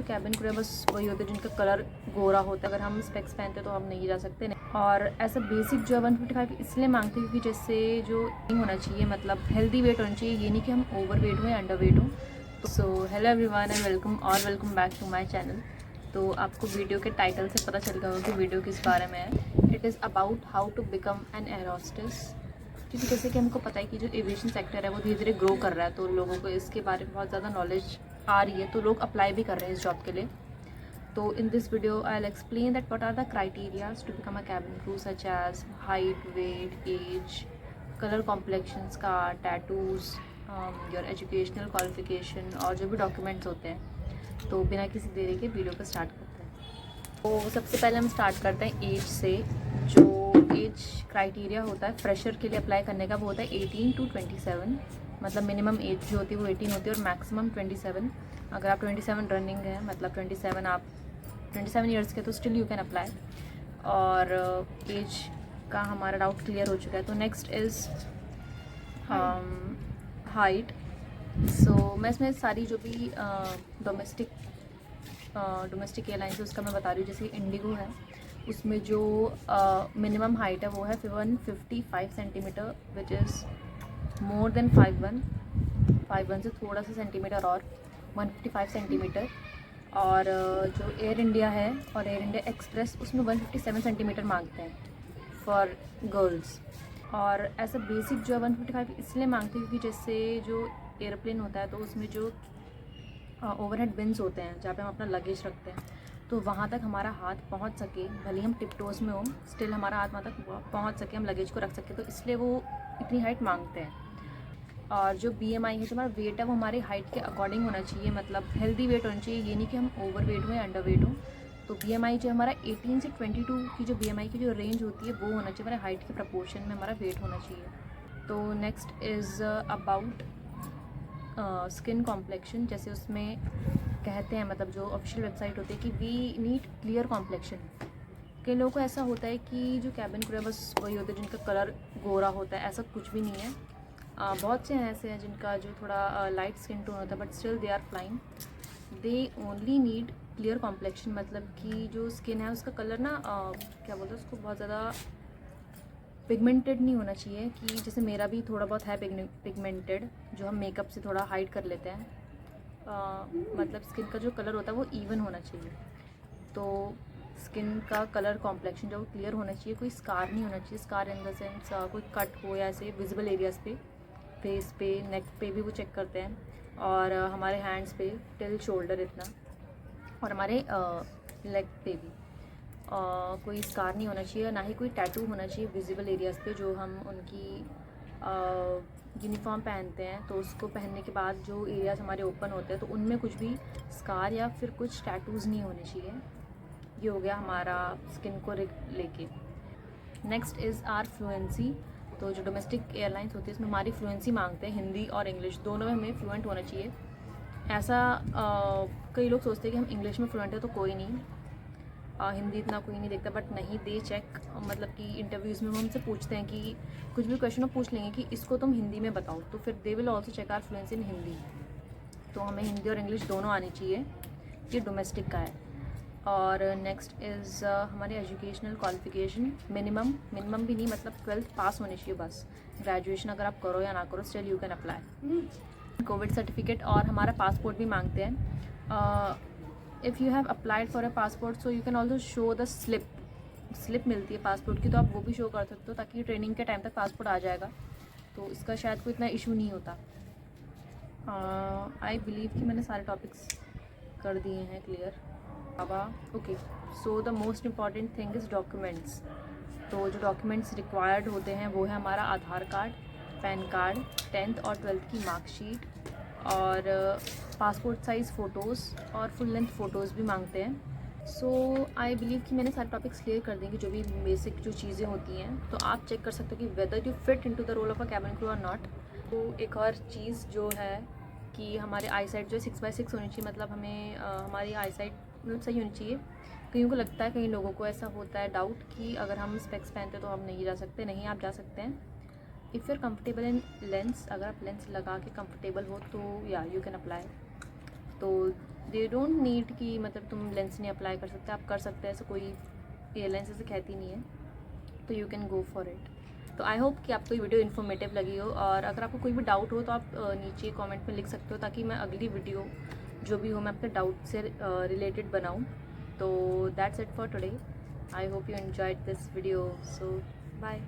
Cabin crew है बस वही होते हैं जिनका कलर गोरा होता है। अगर हम स्पेक्स पहनते तो हम नहीं जा सकते नहीं। और ऐसा बेसिक जो है 155 इसलिए मांगते हैं क्योंकि जैसे जो नहीं होना चाहिए, मतलब हेल्दी वेट होना चाहिए, ये नहीं कि हम ओवर वेट हो या अंडर वेट हो। सो hello everyone and welcome back to my channel. तो आपको वीडियो के टाइटल से पता चल गया होगा कि वीडियो किस बारे में है। It is about how to become an air hostess. क्योंकि जैसे कि हमको पता है कि जो एविएशन सेक्टर है वो धीरे धीरे ग्रो कर रहा है, तो लोगों को इसके बारे में बहुत ज़्यादा नॉलेज आ रही है, तो लोग अप्लाई भी कर रहे हैं इस जॉब के लिए। तो in this video I'll explain that what are the criteria to become a cabin crew, such as height, weight, age, color complexion, scar, tattoos, your educational qualification और जो भी डॉक्यूमेंट्स होते हैं। तो बिना किसी देरी के वीडियो को स्टार्ट करते हैं। तो सबसे पहले हम स्टार्ट करते हैं एज से। जो एज क्राइटेरिया होता है फ्रेशर के लिए अप्लाई करने का वो होता है 18 to 27। मतलब मिनिमम एज जो होती है वो 18 होती है और मैक्सिमम 27। अगर आप 27 रनिंग है, मतलब 27 ईयर्स के, तो स्टिल यू कैन अप्लाई। और एज का हमारा डाउट क्लियर हो चुका है। तो नेक्स्ट इज़ हाइट। सो मैं इसमें सारी जो भी डोमेस्टिक एयरलाइंस है उसका मैं बता रही हूँ। जैसे इंडिगो है, उसमें जो मिनिमम हाइट है वो है 155 centimetre, which is more than 5'1" से थोड़ा सा सेंटीमीटर और 155 सेंटीमीटर। और जो एयर इंडिया है और एयर इंडिया एक्सप्रेस, उसमें 157 सेंटीमीटर मांगते हैं फॉर गर्ल्स। और ऐसा बेसिक जो है 155 इसलिए मांगते हैं क्योंकि जैसे जो एयरप्लेन होता है तो उसमें जो ओवरहेड बिन्स होते हैं जहाँ पे हम अपना लगेज रखते हैं, तो वहाँ तक हमारा हाथ पहुँच सके, भले हम टिप टोस में हो, स्टिल हमारा हाथ वहाँ तक पहुँच सके, हम लगेज को रख सके, तो इसलिए वो इतनी हाइट मांगते हैं। और जो BMI है, जो हमारा वेट है, वो हमारी हाइट के अकॉर्डिंग होना चाहिए, मतलब हेल्दी वेट होना चाहिए, ये नहीं कि हम ओवर वेट हो या अंडर वेट हो। तो BMI जो हमारा 18 से 22 की जो BMI की जो रेंज होती है वो होना चाहिए, हमारे हाइट के प्रपोर्शन में हमारा वेट होना चाहिए। तो next is about skin complexion. जैसे उसमें कहते हैं, मतलब जो ऑफिशियल वेबसाइट होती है कि वी नीड क्लियर कॉम्प्लेक्शन। कई लोगों को ऐसा होता है कि जो कैबिन क्रू है बस वही होते हैं जिनका कलर गोरा होता है, ऐसा कुछ भी नहीं है। बहुत से ऐसे हैं जिनका जो थोड़ा लाइट स्किन टोन होता है, but still they are flying. They only need clear complexion, मतलब कि जो स्किन है उसका कलर ना क्या बोलते हैं उसको, बहुत ज़्यादा पिगमेंटेड नहीं होना चाहिए। कि जैसे मेरा भी थोड़ा बहुत है पिगमेंटेड, जो हम मेकअप से थोड़ा हाइड कर लेते हैं। मतलब स्किन का जो कलर होता है वो इवन होना चाहिए। तो स्किन का कलर कॉम्प्लेक्शन जो क्लियर होना चाहिए, कोई स्कार नहीं होना चाहिए। स्कार इन द सेंस कोई कट हो या ऐसे विजिबल एरियाज़ पे, फेस पे, नेक पे भी वो चेक करते हैं, और हमारे हैंड्स पे टिल शोल्डर इतना, और हमारे लेग पे भी कोई स्कार नहीं होना चाहिए, ना ही कोई टैटू होना चाहिए विजिबल एरियाज़ पे। जो हम उनकी यूनिफॉर्म पहनते हैं तो उसको पहनने के बाद जो एरियाज़ हमारे ओपन होते हैं तो उनमें कुछ भी स्कार या फिर कुछ टैटूज़ नहीं होने चाहिए। ये हो गया हमारा स्किन को लेके। Next is our fluency. तो जो डोमेस्टिक एयरलाइंस होती है इसमें हमारी फ्लुएंसी मांगते हैं, हिंदी और इंग्लिश दोनों में हमें फ्लुएंट होना चाहिए। ऐसा कई लोग सोचते हैं कि हम इंग्लिश में फ्लुएंट है तो कोई नहीं, हिंदी इतना कोई नहीं देखता, बट नहीं, दे चेक। मतलब कि इंटरव्यूज़ में वो हमसे पूछते हैं कि कुछ भी क्वेश्चन वो पूछ लेंगे कि इसको तुम हिंदी में बताओ, तो फिर they will also check our fluency in Hindi. तो हमें हिंदी और इंग्लिश दोनों आनी चाहिए। ये डोमेस्टिक का है। और नेक्स्ट इज़ हमारी एजुकेशनल क्वालिफिकेशन। मिनिमम भी नहीं, मतलब 12th पास होनी चाहिए बस। ग्रेजुएशन अगर आप करो या ना करो, still you can apply. Covid certificate और हमारा पासपोर्ट भी मांगते हैं। If you have applied for a passport, so you can also show the slip मिलती है पासपोर्ट की, तो आप वो भी शो कर सकते हो, ताकि ट्रेनिंग के टाइम तक पासपोर्ट आ जाएगा, तो इसका शायद कोई इतना इशू नहीं होता। आई बिलीव कि मैंने सारे टॉपिक्स कर दिए हैं clear. Okay, so the most important thing is documents. तो जो डॉक्यूमेंट्स रिक्वायर्ड होते हैं वो है हमारा आधार कार्ड, पैन कार्ड, 10th और 12th की मार्कशीट, और पासपोर्ट साइज़ फ़ोटोज़ और फुल लेंथ फ़ोटोज़ भी मांगते हैं। सो आई बिलीव कि मैंने सारे टॉपिक्स क्लियर कर देंगे, जो भी बेसिक जो चीज़ें होती हैं, तो आप चेक कर सकते हो कि whether you fit into the role of a cabin crew और नॉट। तो एक और चीज़ जो है कि हमारे आई साइट जो है 6x6 होनी चाहिए, मतलब हमें हमारी आई साइट मतलब सही होनी चाहिए। कईयों को लगता है, कई लोगों को ऐसा होता है डाउट कि अगर हम स्पेक्स पहनते तो हम नहीं जा सकते। नहीं, आप जा सकते हैं if you are comfortable in lens. अगर आप लेंस लगा के कंफर्टेबल हो तो या यू कैन अप्लाई। तो दे डोंट नीड कि मतलब तुम लेंस नहीं अप्लाई कर सकते, आप कर सकते हैं, ऐसा कोई एयरलाइंस ऐसे कहती नहीं है, तो you can go for it. तो आई होप कि आपको ये वीडियो इन्फॉर्मेटिव लगी हो, और अगर आपको कोई भी डाउट हो तो आप नीचे कमेंट में लिख सकते हो, ताकि मैं अगली वीडियो जो भी हो मैं आपके डाउट से रिलेटेड बनाऊँ। तो that's it for today. I hope you enjoyed this video, so bye.